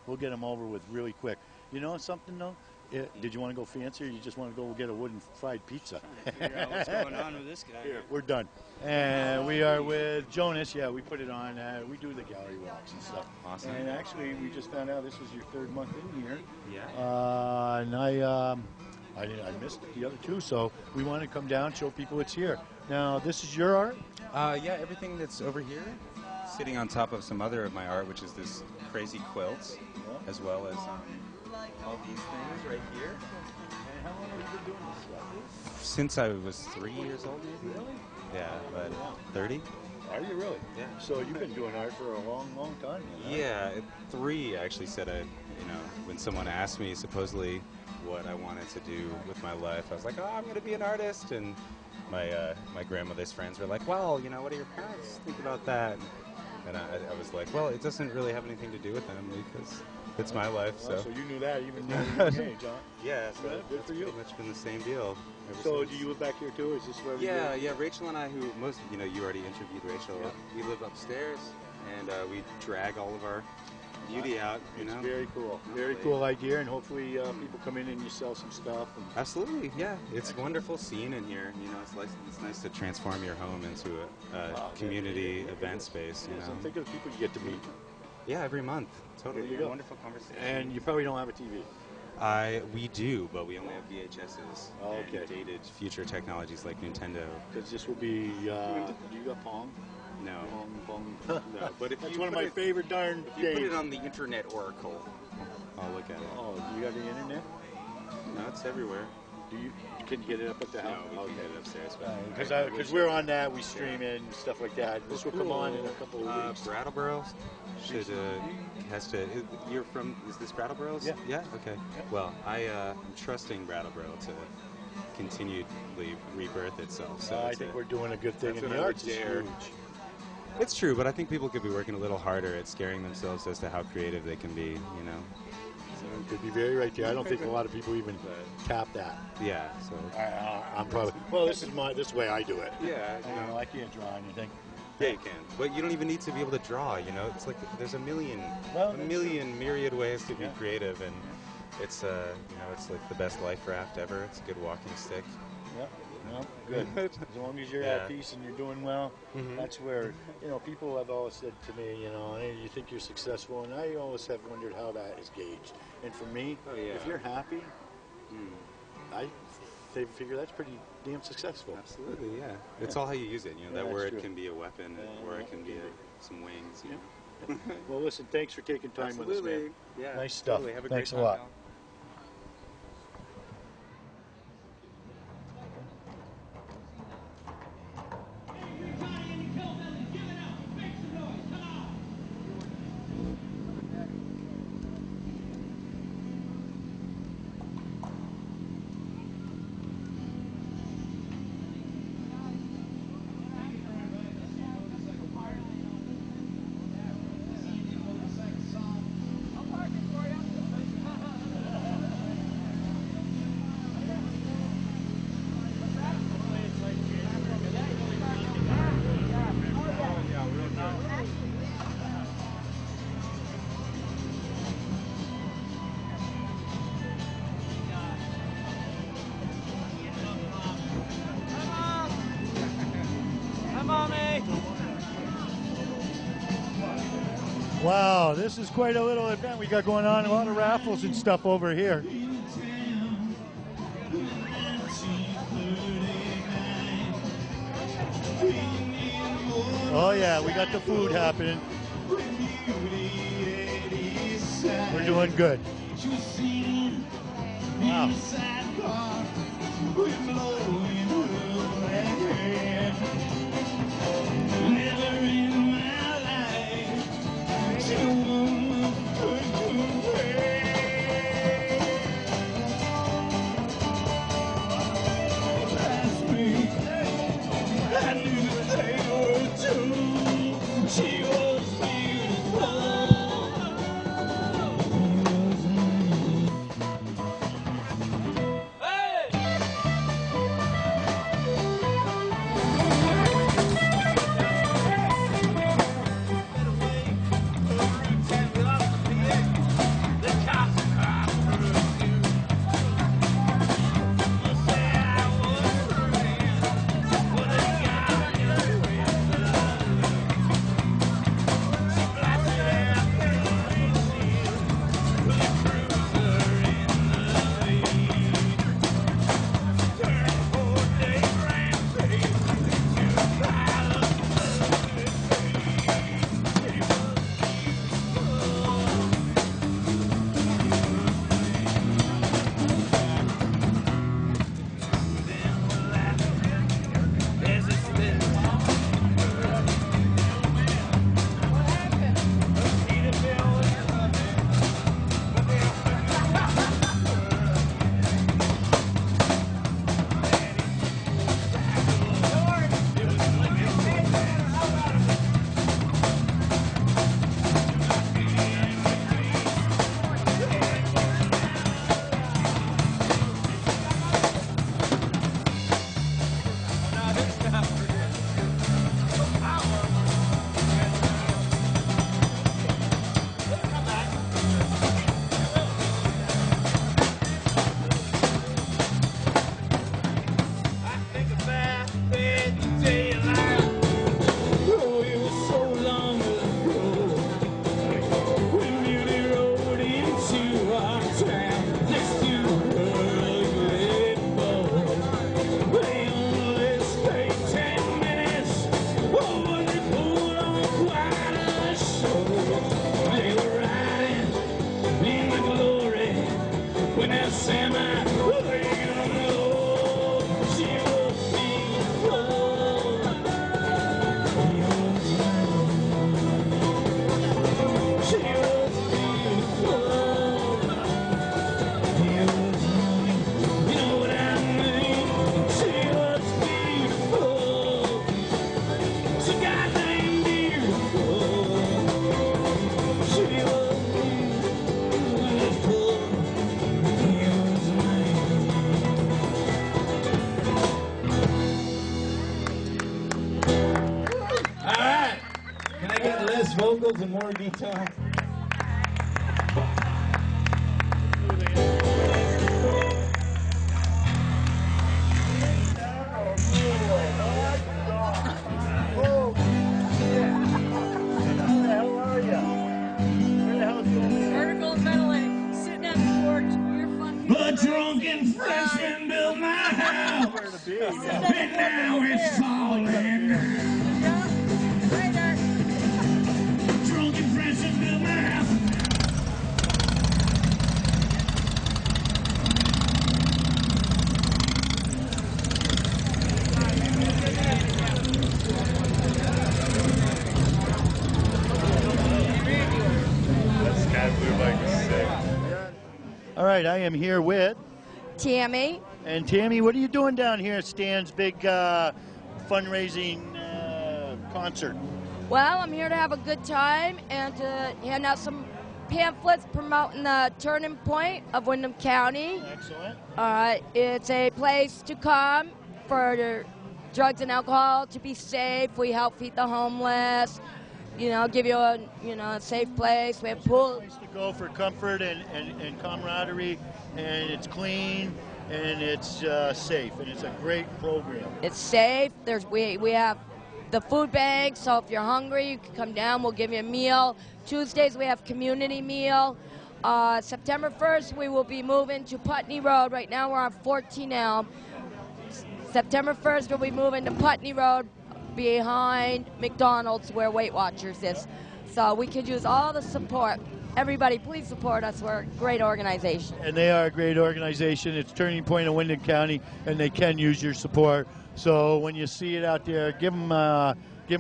Speaker 1: We'll get him over with really quick. You know something, though? Did you want to go fancy, or you just want to go get a wooden fried pizza?
Speaker 15: Figure out what's going on with this guy.
Speaker 1: Here, we're done. And we are with Jonas. Yeah, we put it on. We do the gallery walks and stuff.
Speaker 16: Awesome.
Speaker 1: And actually, we just found out this was your third month in here.
Speaker 16: Yeah.
Speaker 1: And I missed the other two, so we want to come down, show people it's here. Now, this is your art?
Speaker 16: Yeah, everything that's over here, sitting on top of some other of my art, which is this crazy quilt, as well as all these things right here.
Speaker 1: And how long have you been doing this stuff?
Speaker 16: Since I was 3 years old, maybe?
Speaker 1: Really?
Speaker 16: Yeah, but 30?
Speaker 1: Are you really?
Speaker 16: Yeah.
Speaker 1: So you've been doing art for a long, long time now, huh?
Speaker 16: Yeah, at 3 I actually said when someone asked me supposedly what I wanted to do with my life, I was like, oh, I'm going to be an artist. And my grandmother's friends were like, well, what do your parents think about that? And I was like, well, it doesn't really have anything to do with them because it's my life.
Speaker 1: So you knew that even at your age, huh?
Speaker 16: Yeah, so
Speaker 1: Good
Speaker 16: that's
Speaker 1: for you.
Speaker 16: pretty much been the same deal. ever
Speaker 1: So
Speaker 16: since.
Speaker 1: do you live back here too? Is this where we
Speaker 16: Yeah,
Speaker 1: live?
Speaker 16: yeah. Rachel and I, who most, you already interviewed Rachel.
Speaker 1: Yeah.
Speaker 16: We live upstairs, and we drag all of our beauty out.
Speaker 1: It's very cool. Very cool idea, and hopefully people come in and you sell some stuff. And
Speaker 16: Absolutely, yeah. It's a wonderful scene in here. It's nice to transform your home into a community event space.
Speaker 1: So think of the people you get to meet.
Speaker 16: Yeah, every month. Totally.
Speaker 1: There you go.
Speaker 16: Wonderful conversation.
Speaker 1: And you probably don't have a TV.
Speaker 16: We do, but we only have VHSs.
Speaker 1: Oh, okay.
Speaker 16: And dated future technologies like Nintendo.
Speaker 1: Because this will be. Do you got Pong?
Speaker 16: No.
Speaker 1: Pong.
Speaker 16: No, but if
Speaker 1: That's
Speaker 16: you
Speaker 1: one of
Speaker 16: put
Speaker 1: my
Speaker 16: it-
Speaker 1: favorite darn
Speaker 16: If you put
Speaker 1: games.
Speaker 16: it on the Internet Oracle, I'll look at it.
Speaker 1: Oh, you got the internet?
Speaker 16: No, it's everywhere.
Speaker 1: Can you get it up at the house?
Speaker 16: No, we can get it upstairs.
Speaker 1: Because we're on that, we stream it and stuff like that. This will come on in a couple of weeks.
Speaker 16: Brattleboro you're from, is this Brattleboro?
Speaker 1: Yeah.
Speaker 16: Yeah? Okay. Well, I'm trusting Brattleboro to continually rebirth itself. So
Speaker 1: I think we're doing a good thing,
Speaker 16: that's
Speaker 1: and
Speaker 16: what
Speaker 1: the
Speaker 16: I
Speaker 1: arts
Speaker 16: would
Speaker 1: is
Speaker 16: dare.
Speaker 1: huge.
Speaker 16: It's true, but I think people could be working a little harder at scaring themselves as to how creative they can be,
Speaker 1: So you could be very right there. I don't think a lot of people even tap that.
Speaker 16: Yeah, so.
Speaker 1: I'm probably, well, this is the way I do it.
Speaker 16: Yeah.
Speaker 1: I can't draw anything.
Speaker 16: Yeah, you can. But you don't even need to be able to draw, It's like there's a myriad ways to be creative, and it's, it's like the best life raft ever. It's a good walking stick.
Speaker 1: Yep. Well, good. As long as you're at peace and you're doing well, that's where, people have always said to me, hey, you think you're successful, and I always have wondered how that is gauged. And for me, if you're happy, I figure that's pretty damn successful.
Speaker 16: Absolutely, yeah. It's all how you use it. That
Speaker 1: that's
Speaker 16: word
Speaker 1: true.
Speaker 16: can be a weapon, or it can be some wings.
Speaker 1: Well, listen, thanks for taking time with us, man.
Speaker 16: Absolutely. Yeah,
Speaker 1: Nice stuff.
Speaker 16: totally. Have a
Speaker 1: Thanks
Speaker 16: great
Speaker 1: a
Speaker 16: time,
Speaker 1: lot.
Speaker 16: pal.
Speaker 1: Wow, this is quite a little event we got going on. A lot of raffles and stuff over here. Oh yeah, we got the food happening. We're doing good. Wow.
Speaker 17: She was beautiful.
Speaker 18: vocals in more detail.
Speaker 17: Vertical ventilating, sitting on the porch. You're fun.
Speaker 18: The drunken freshman built my house, and now it's falling. Drunken freshman built my house.
Speaker 1: All right, I am here with
Speaker 19: Tammy.
Speaker 1: And Tammy, what are you doing down here at Stan's big fundraising concert?
Speaker 19: Well, I'm here to have a good time and to hand out some pamphlets promoting the Turning Point of Windham County.
Speaker 1: Excellent.
Speaker 19: All right, it's a place to come for drugs and alcohol, to be safe. We help feed the homeless. You know, give you a a safe place. We have pool.
Speaker 1: Place to go for comfort and camaraderie, and it's clean and it's safe, and it's a great program.
Speaker 19: It's safe. We have the food bank, so if you're hungry, you can come down. We'll give you a meal. Tuesdays, we have community meal. September 1st, we will be moving to Putney Road. Right now, we're on 14 Elm. September 1st, we'll be moving to Putney Road behind McDonald's where Weight Watchers is. So we could use all the support. Everybody, please support us. We're a great organization.
Speaker 1: And they are a great organization. It's Turning Point of Wyndham County, and they can use your support. So when you see it out there, give them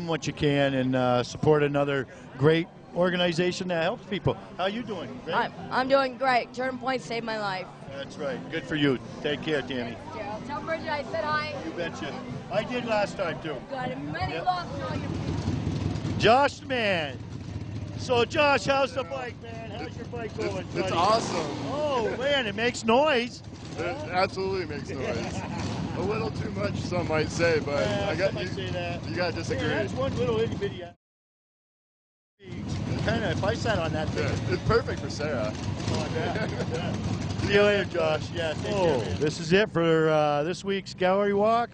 Speaker 1: what you can and support another great organization that helps people. How you doing? Great?
Speaker 19: I'm doing great. Turning Point saved my life.
Speaker 1: That's right. Good for you. Take care, Tammy.
Speaker 19: Gerald, tell Bridget I said hi.
Speaker 1: You betcha. I did last time, too.
Speaker 19: Got many loves and all your
Speaker 1: Josh, man. So, Josh, how's the bike, man? How's your bike going, buddy?
Speaker 20: It's awesome.
Speaker 1: Oh, man, it makes noise.
Speaker 20: It absolutely makes noise. A little too much, some might say, but you got to disagree.
Speaker 1: Yeah, that's one little itty bitty. Kind of, if I sat on that thing.
Speaker 20: Yeah, it's perfect for Sarah.
Speaker 1: See you later, Josh. Yeah, take care, man. This is it for this week's gallery walk.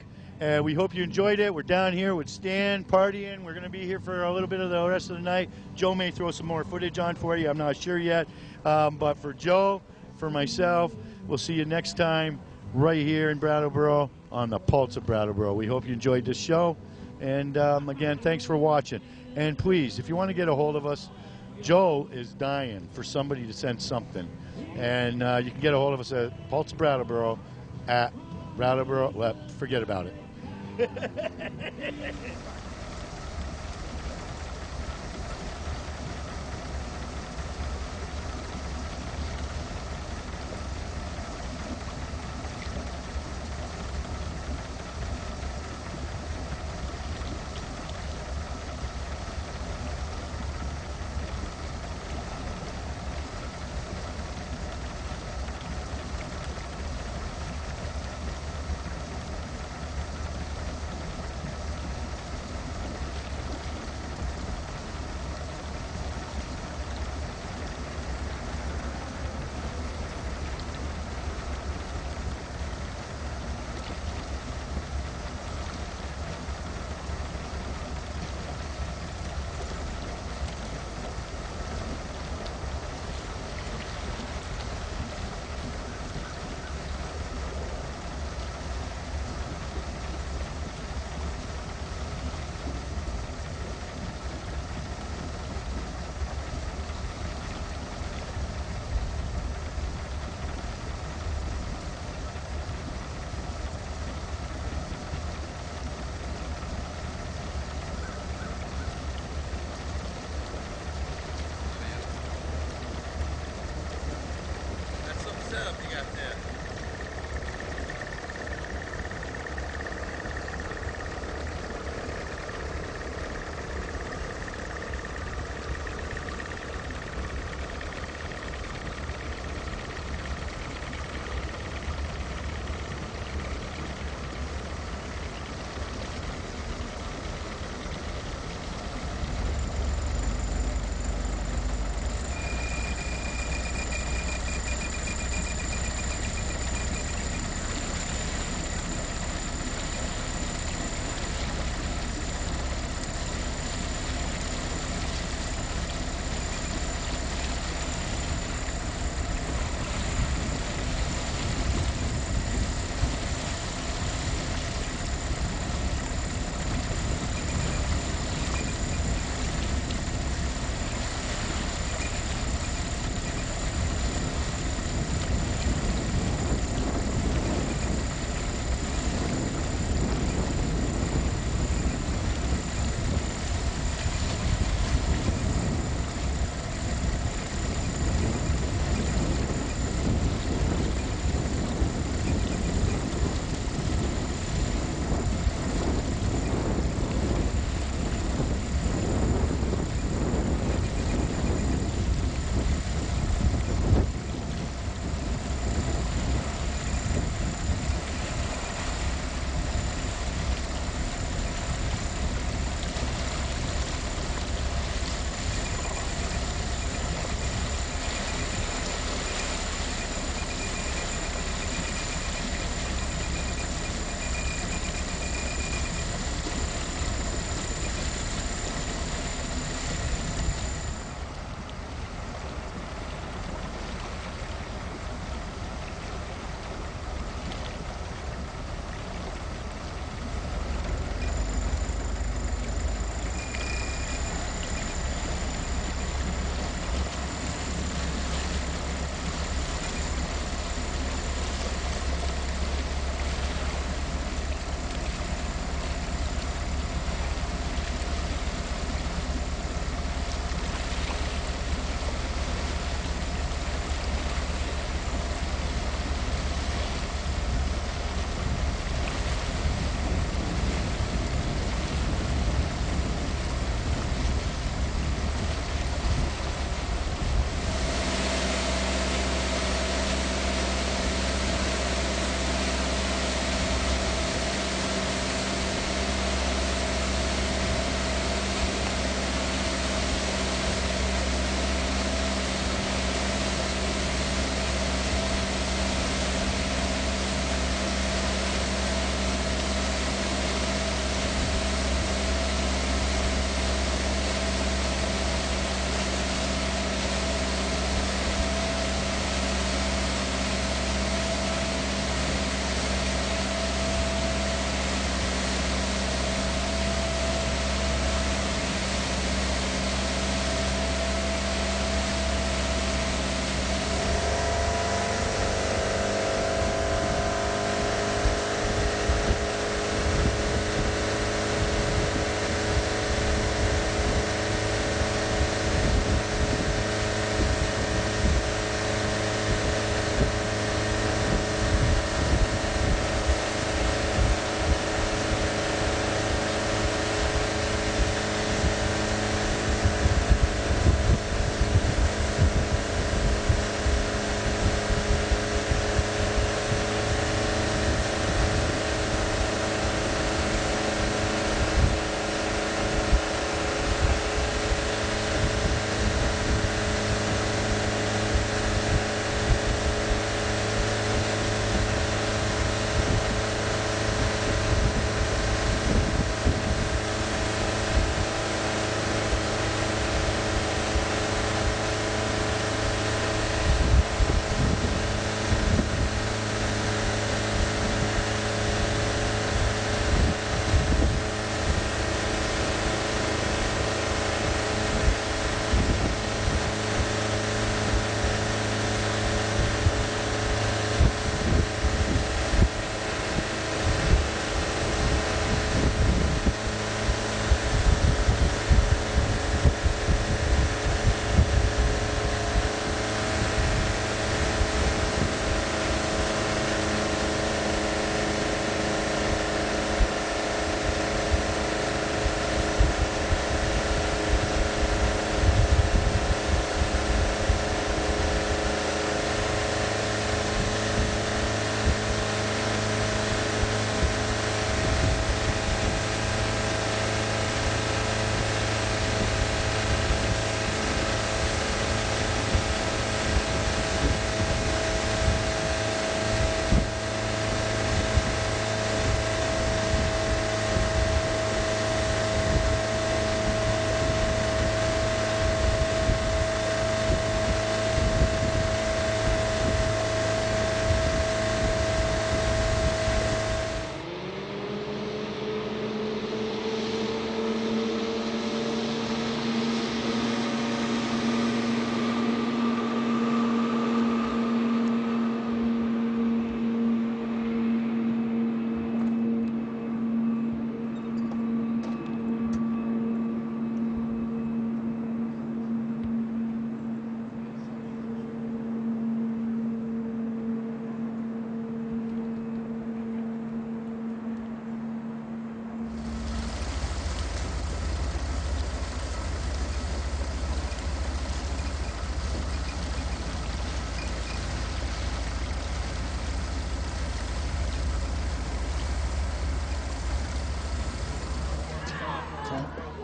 Speaker 1: We hope you enjoyed it. We're down here with Stan partying. We're going to be here for a little bit of the rest of the night. Joe may throw some more footage on for you. I'm not sure yet. But for Joe, for myself, we'll see you next time right here in Brattleboro on the Pulse of Brattleboro. We hope you enjoyed this show. And again, thanks for watching. And please, if you want to get a hold of us, Joe is dying for somebody to send something. And you can get a hold of us at Pulse Brattleboro at Brattleboro. Well, forget about it.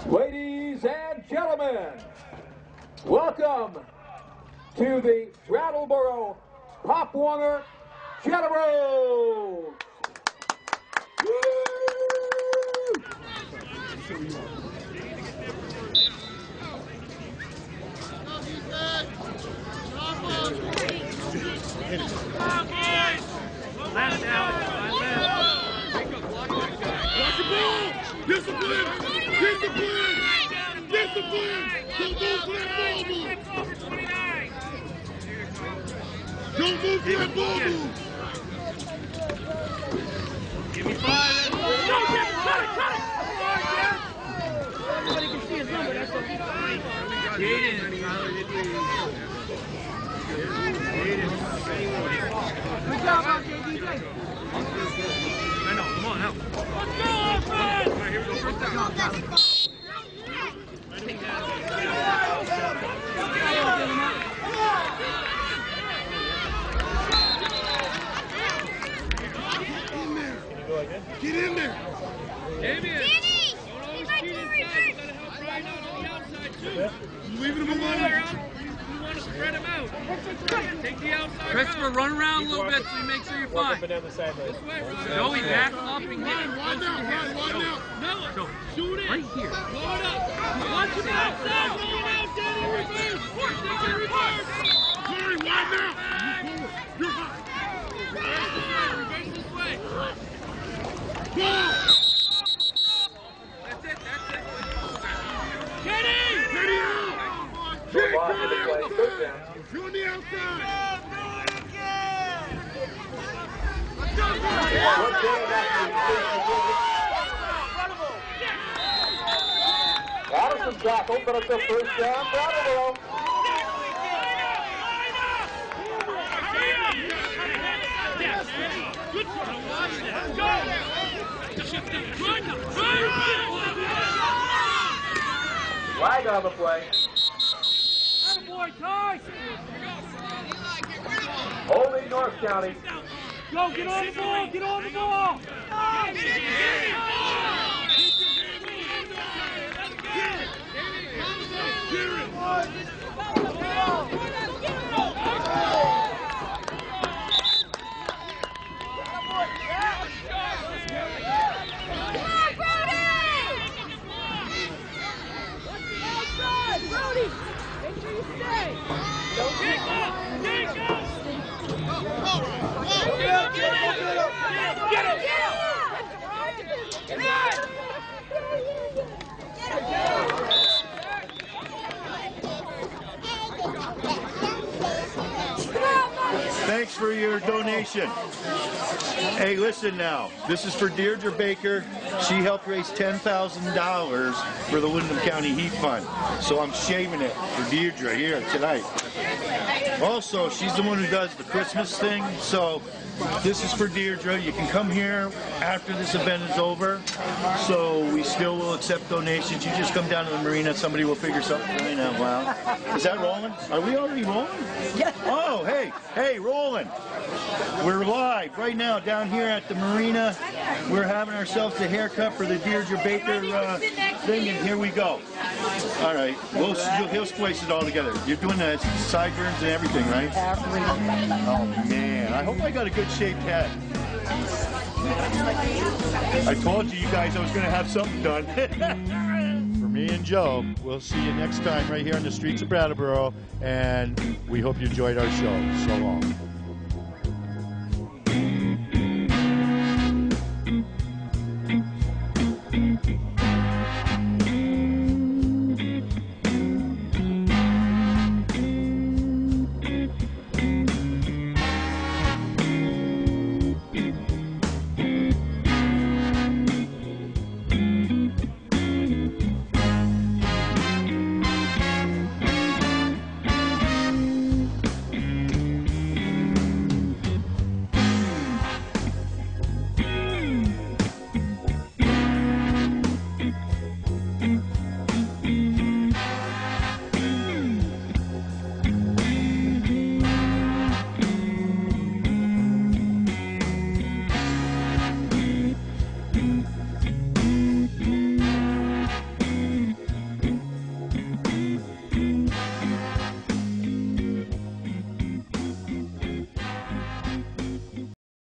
Speaker 21: Ladies and gentlemen, welcome to the Brattleboro Pop Warner Generals.
Speaker 18: Left out. Discipline! Discipline! Discipline! Don't move for that ball move! Don't move for that ball move! Give me 5. No, Jim! Cut it! Cut it! Everybody can see his number. That's okay. Good job, DJ. I know. Come on, help. Let's go, offense! All right, here we go. First down. Get in there! Damien! Don't always cheat inside. You gotta help Ryan out on the outside, too. You leaving him alone? You want to spread him out. Take the outside.
Speaker 22: Christopher, run around a little bit so you make sure you're fine.
Speaker 18: This way, Ryan.
Speaker 22: Joey, back up and get him.
Speaker 18: One now.
Speaker 22: No,
Speaker 18: Shoot it.
Speaker 22: right here.
Speaker 18: Blow it up. Watch him outside. Blow it out, Danny. Reverse. Take it reverse. Corey, one now. You're hot. Reverse this way. Ball. That's it. Kenny out. Jake, you're on the outside. You're on the outside.
Speaker 21: Addison tackle, but it's a first down, Brattleboro. Flag on the play. Holding North County.
Speaker 18: Go, get on the ball, get on the ball! Brody! Make sure you stay! Take off! Take off! Get him!
Speaker 1: Thanks for your donation. Hey, listen now. This is for Deirdre Baker. She helped raise $10,000 for the Windham County Heat Fund. So I'm shaving it for Deirdre here tonight. Also, she's the one who does the Christmas thing. So this is for Deirdre. You can come here after this event is over. So we still will accept donations. You just come down to the marina. Somebody will figure something out loud. Is that rolling? Are we already rolling? Yeah. Oh, hey, rolling. We're live right now down here at the marina. We're having ourselves a haircut for the Deirdre Baker thing, and here we go. All right, he'll splice it all together. You're doing the sideburns and everything, right? Oh, man. I hope I got a good shaped head. I told you guys I was going to have something done. For me and Joe, we'll see you next time right here on the streets of Brattleboro, and we hope you enjoyed our show. So long.